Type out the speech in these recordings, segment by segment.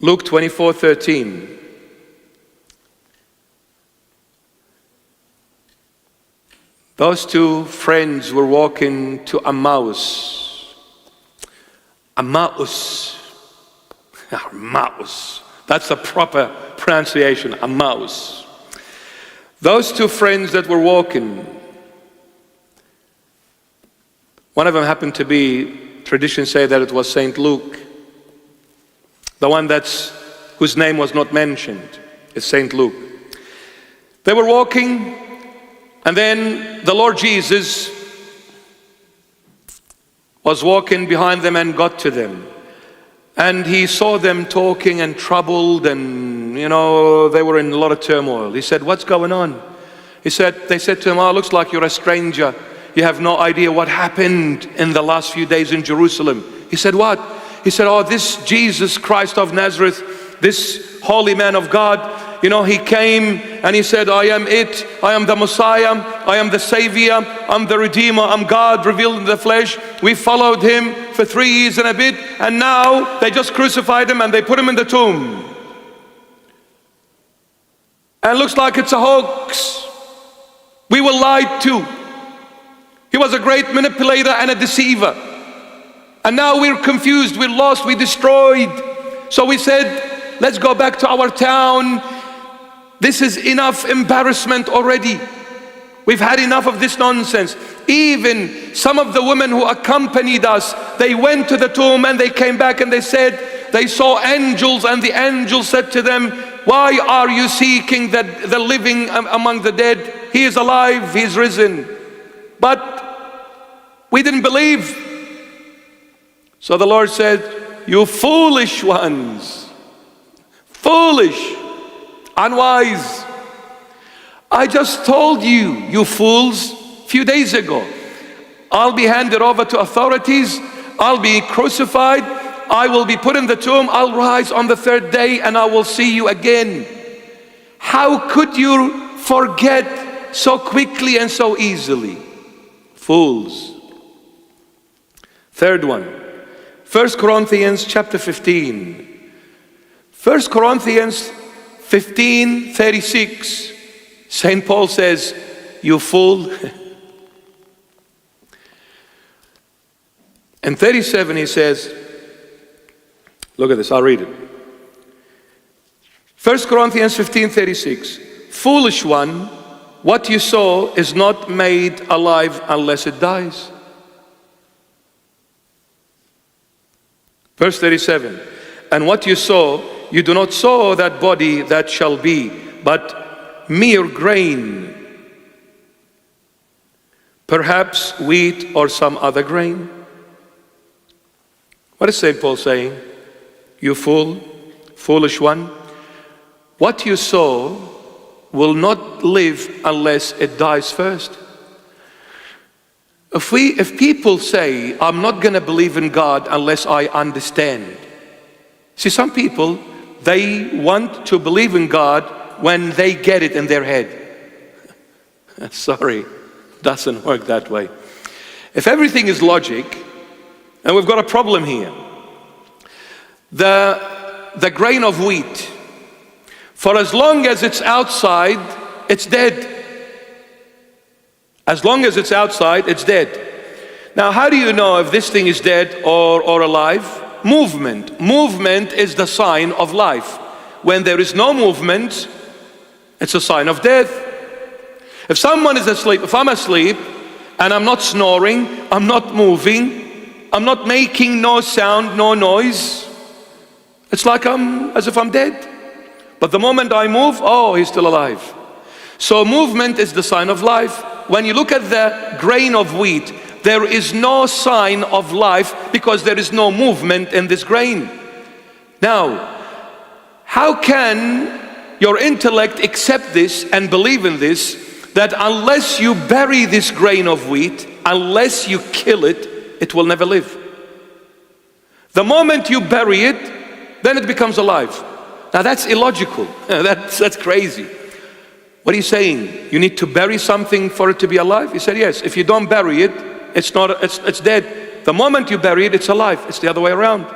Luke 24:13. Those two friends were walking to Emmaus. Emmaus. Emmaus. That's the proper pronunciation, Emmaus. Those two friends that were walking, one of them happened to be, traditions say that it was Saint Luke. The one whose name was not mentioned is Saint Luke. They were walking, and then the Lord Jesus was walking behind them and got to them. And he saw them talking and troubled, and they were in a lot of turmoil. He said, "What's going on?" They said to him, "Oh, looks like you're a stranger. You have no idea what happened in the last few days in Jerusalem." He said, "What?" He said, "Oh, this Jesus Christ of Nazareth, this holy man of God, he came and he said, I am it. I am the Messiah. I am the Savior. I'm the Redeemer. I'm God revealed in the flesh. We followed him for 3 years and a bit, and now they just crucified him and they put him in the tomb. And it looks like it's a hoax. We were lied to. He was a great manipulator and a deceiver. And now we're confused, we're lost, we're destroyed. So we said, let's go back to our town. This is enough embarrassment already. We've had enough of this nonsense." Even some of the women who accompanied us, they went to the tomb and they came back and they said they saw angels, and the angels said to them, "Why are you seeking the living among the dead? He is alive, he is risen." But we didn't believe. So the Lord said, "You foolish ones, foolish, unwise. I just told you, you fools, a few days ago, I'll be handed over to authorities, I'll be crucified, I will be put in the tomb, I'll rise on the third day, and I will see you again. How could you forget so quickly and so easily? Fools." Third one, 1 Corinthians chapter 15. 1 Corinthians 15:36. St. Paul says, "You fool." And 37 he says, look at this, I'll read it. 1 Corinthians 15:36. "Foolish one, what you saw is not made alive unless it dies." Verse 37. "And what you saw, you do not sow that body that shall be, but mere grain, perhaps wheat or some other grain." What is St. Paul saying? You fool, foolish one, what you sow will not live unless it dies first. If people say, "I'm not going to believe in God unless I understand." See, some people, they want to believe in God when they get it in their head. Sorry, doesn't work that way. If everything is logic, and we've got a problem here. The grain of wheat, for as long as it's outside, it's dead. As long as it's outside, it's dead. Now, how do you know if this thing is dead or alive? Movement. Movement is the sign of life. When there is no movement, it's a sign of death. If someone is asleep, if I'm asleep and I'm not snoring, I'm not moving, I'm not making no sound, no noise, it's like as if I'm dead. But the moment I move, oh, he's still alive. So movement is the sign of life. When you look at the grain of wheat, there is no sign of life because there is no movement in this grain. Now, how can your intellect accept this and believe in this, that unless you bury this grain of wheat, unless you kill it, it will never live? The moment you bury it, then it becomes alive. Now that's illogical. That's crazy. What are you saying? You need to bury something for it to be alive? He said, yes. If you don't bury it, it's dead. The moment you bury it, it's alive. It's the other way around.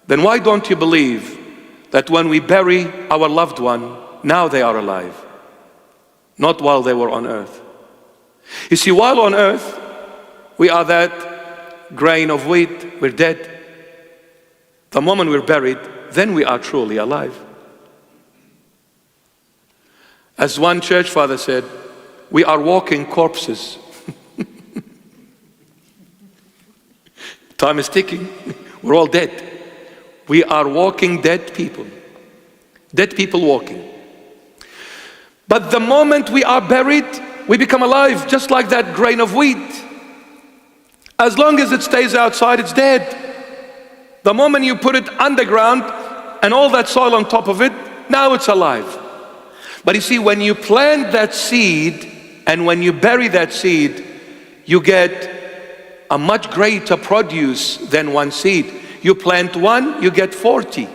Then why don't you believe that when we bury our loved one, now they are alive, not while they were on earth. You see, while on earth, we are that grain of wheat, we're dead. The moment we're buried, then we are truly alive. As one church father said, we are walking corpses. Time is ticking. We're all dead. We are walking dead people. Dead people walking. But the moment we are buried, we become alive, just like that grain of wheat. As long as it stays outside, it's dead. The moment you put it underground and all that soil on top of it, now it's alive. But you see, when you plant that seed and when you bury that seed, you get a much greater produce than one seed. You plant one, you get 40.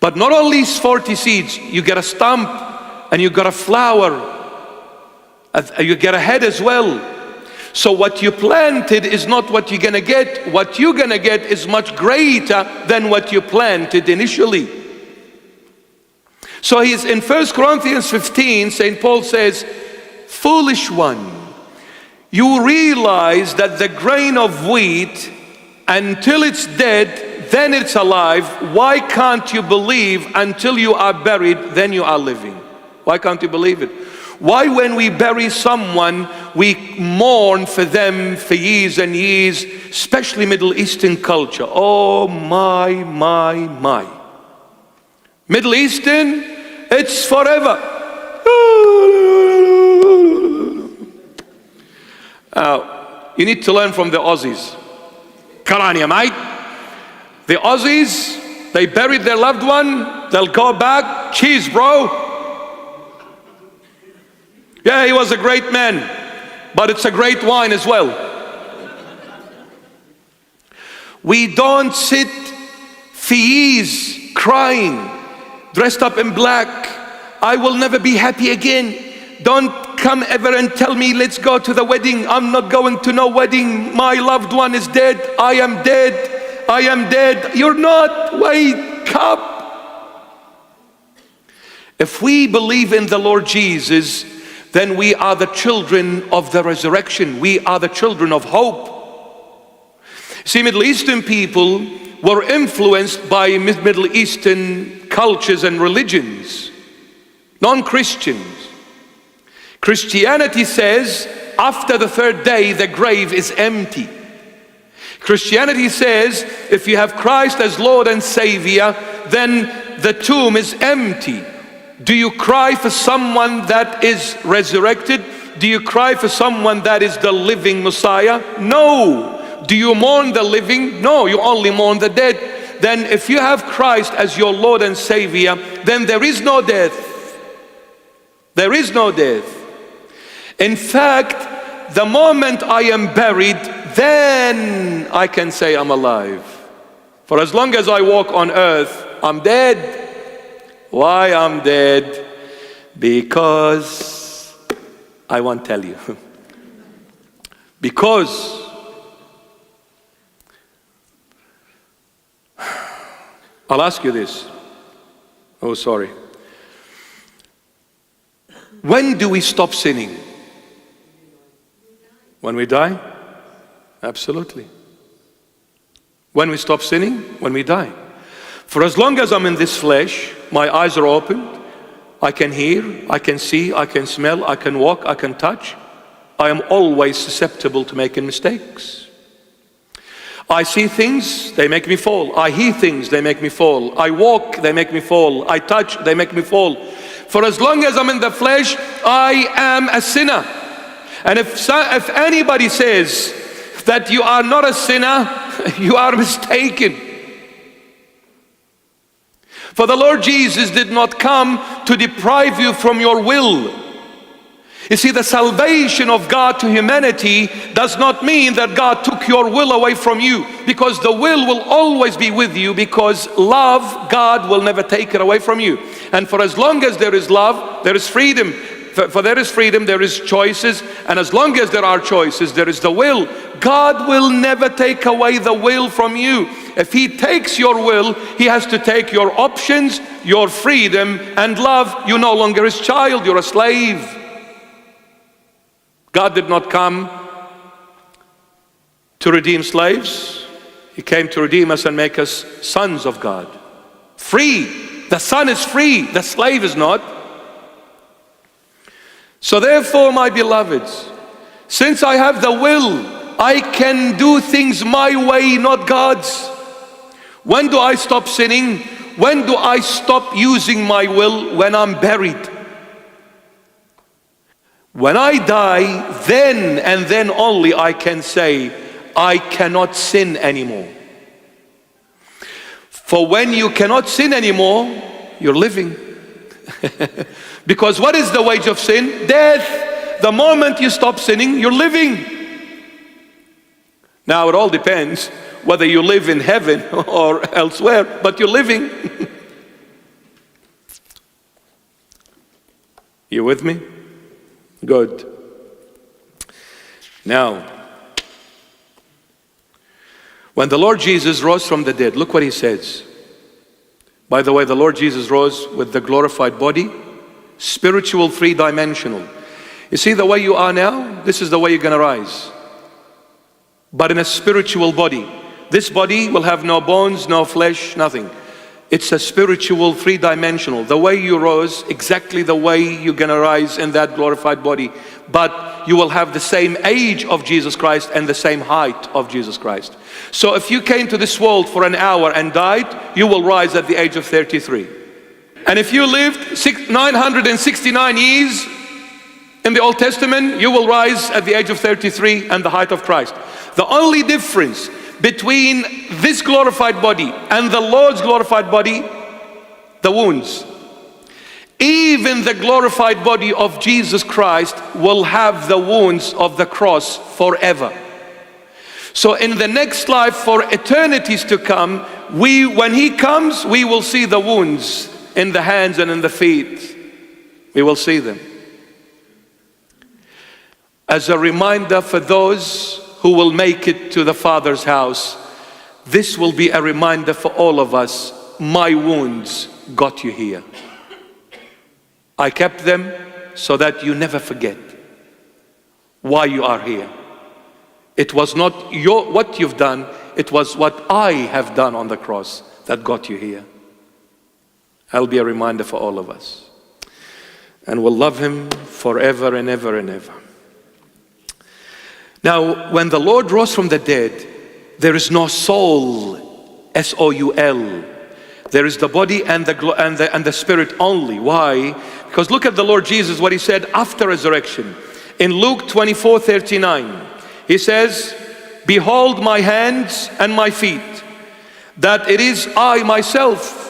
But not only 40 seeds, you get a stump and you get a flower. You get a head as well. So what you planted is not what you're gonna get. What you're gonna get is much greater than what you planted initially. So he's in 1 Corinthians 15, St. Paul says, foolish one, you realize that the grain of wheat, until it's dead, then it's alive. Why can't you believe until you are buried, then you are living? Why can't you believe it? Why when we bury someone, we mourn for them for years and years, especially Middle Eastern culture? Oh my. Middle Eastern, it's forever. You need to learn from the Aussies. Come on here, mate. The Aussies, they buried their loved one, they'll go back, cheers, bro. Yeah, he was a great man, but it's a great wine as well. We don't sit for years crying, dressed up in black. I will never be happy again. Don't come ever and tell me, let's go to the wedding. I'm not going to no wedding. My loved one is dead. I am dead. I am dead. You're not. Wake up. If we believe in the Lord Jesus, then we are the children of the resurrection. We are the children of hope. See, Middle Eastern people were influenced by Middle Eastern cultures and religions, non-Christians. Christianity says after the third day the grave is empty. Christianity says if you have Christ as Lord and Savior, then the tomb is empty. Do you cry for someone that is resurrected? Do you cry for someone that is the living Messiah? No. Do you mourn the living? No, you only mourn the dead. Then if you have Christ as your Lord and Savior, then there is no death. There is no death. In fact, the moment I am buried, then I can say I'm alive. For as long as I walk on earth, I'm dead. Why I'm dead? Because I won't tell you. Because I'll ask you this. Oh, sorry. When do we stop sinning? When we die? Absolutely. When we stop sinning? When we die. For as long as I'm in this flesh, my eyes are opened, I can hear, I can see, I can smell, I can walk, I can touch. I am always susceptible to making mistakes. I see things, they make me fall. I hear things, they make me fall. I walk, they make me fall. I touch, they make me fall. For as long as I'm in the flesh, I am a sinner. And if anybody says that you are not a sinner, you are mistaken. For the Lord Jesus did not come to deprive you from your will. You see, the salvation of God to humanity does not mean that God took your will away from you, because the will always be with you, because love, God will never take it away from you. And for as long as there is love, there is freedom. For there is freedom, there is choices, and as long as there are choices, there is the will. God will never take away the will from you. If He takes your will, He has to take your options, your freedom, and love. You're no longer His child, you're a slave. God did not come to redeem slaves. He came to redeem us and make us sons of God. Free. The son is free, the slave is not. So therefore, my beloveds, since I have the will, I can do things my way, not God's. When do I stop sinning? When do I stop using my will? When I'm buried. When I die, then and then only I can say, I cannot sin anymore. For when you cannot sin anymore, you're living. Because what is the wage of sin? Death. The moment you stop sinning, you're living. Now it all depends whether you live in heaven or elsewhere, but you're living. You with me? Good. Now, when the Lord Jesus rose from the dead, look what He says. By the way, the Lord Jesus rose with the glorified body, spiritual, three-dimensional. You see the way you are now? This is the way you're going to rise. But in a spiritual body. This body will have no bones, no flesh, nothing. It's a spiritual, three-dimensional. The way you rose, exactly the way you're going to rise in that glorified body. But you will have the same age of Jesus Christ and the same height of Jesus Christ. So if you came to this world for an hour and died, you will rise at the age of 33. And if you lived 969 years in the Old Testament, you will rise at the age of 33 and the height of Christ. The only difference between this glorified body and the Lord's glorified body, the wounds. Even the glorified body of Jesus Christ will have the wounds of the cross forever. So in the next life, for eternities to come, when He comes, we will see the wounds in the hands and in the feet. We will see them. As a reminder for those who will make it to the Father's house, this will be a reminder for all of us. My wounds got you here. I kept them so that you never forget why you are here. It was not what you've done, it was what I have done on the cross that got you here. That'll be a reminder for all of us. And we'll love Him forever and ever and ever. Now, when the Lord rose from the dead, there is no soul, S-O-U-L. There is the body and the spirit only. Why? Because look at the Lord Jesus, what He said after resurrection. In Luke 24:39, He says, behold my hands and my feet, that it is I myself.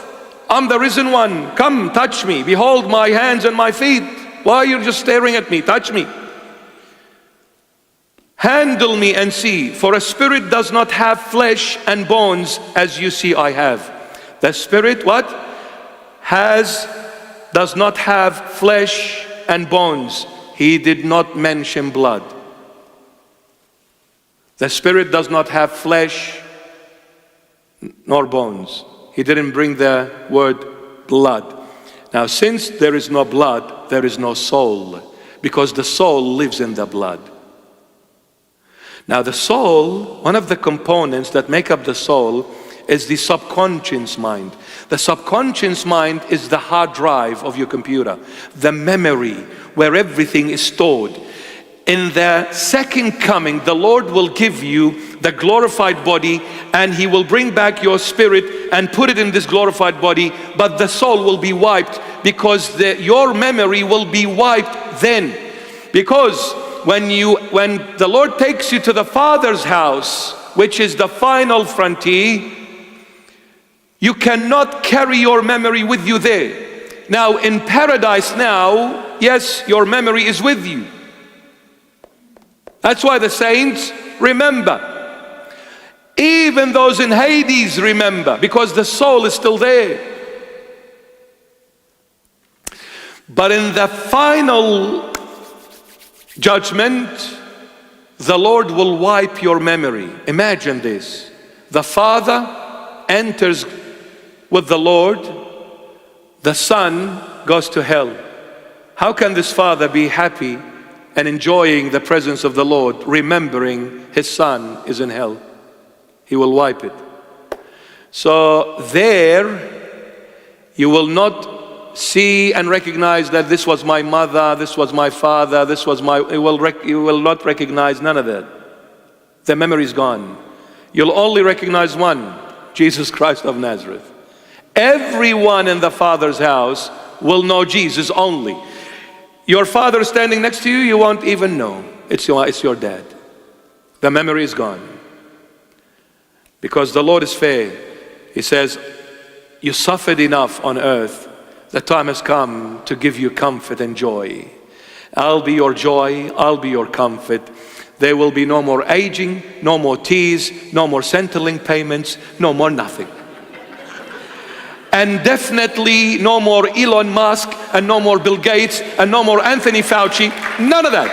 I'm the risen one. Come, touch me. Behold my hands and my feet. Why are you just staring at me? Touch me. Handle me and see, for a spirit does not have flesh and bones as you see I have. The spirit, what? Does not have flesh and bones. He did not mention blood. The spirit does not have flesh nor bones. He didn't bring the word blood. Now, since there is no blood, there is no soul, because the soul lives in the blood. Now, the soul, one of the components that make up the soul is the subconscious mind. The subconscious mind is the hard drive of your computer, the memory where everything is stored. In the second coming, the Lord will give you the glorified body, and He will bring back your spirit and put it in this glorified body, but the soul will be wiped, because your memory will be wiped then. Because when the Lord takes you to the Father's house, which is the final frontier, you cannot carry your memory with you there. Now in paradise now, yes, your memory is with you. That's why the saints remember. Even those in Hades remember, because the soul is still there. But in the final judgment, the Lord will wipe your memory. Imagine this. The Father enters with the Lord. The Son goes to hell. How can this Father be happy and enjoying the presence of the Lord, remembering his Son is in hell? He will wipe it. So there, you will not see and recognize that this was my mother, this was my father, this was my, you will not recognize none of that. The memory is gone. You'll only recognize one, Jesus Christ of Nazareth. Everyone in the Father's house will know Jesus only. Your father standing next to you, you won't even know. It's your dad. The memory is gone. Because the Lord is fair. He says, you suffered enough on earth. The time has come to give you comfort and joy. I'll be your joy, I'll be your comfort. There will be no more aging, no more tears, no more Centrelink payments, no more nothing. And definitely no more Elon Musk, and no more Bill Gates, and no more Anthony Fauci, none of that.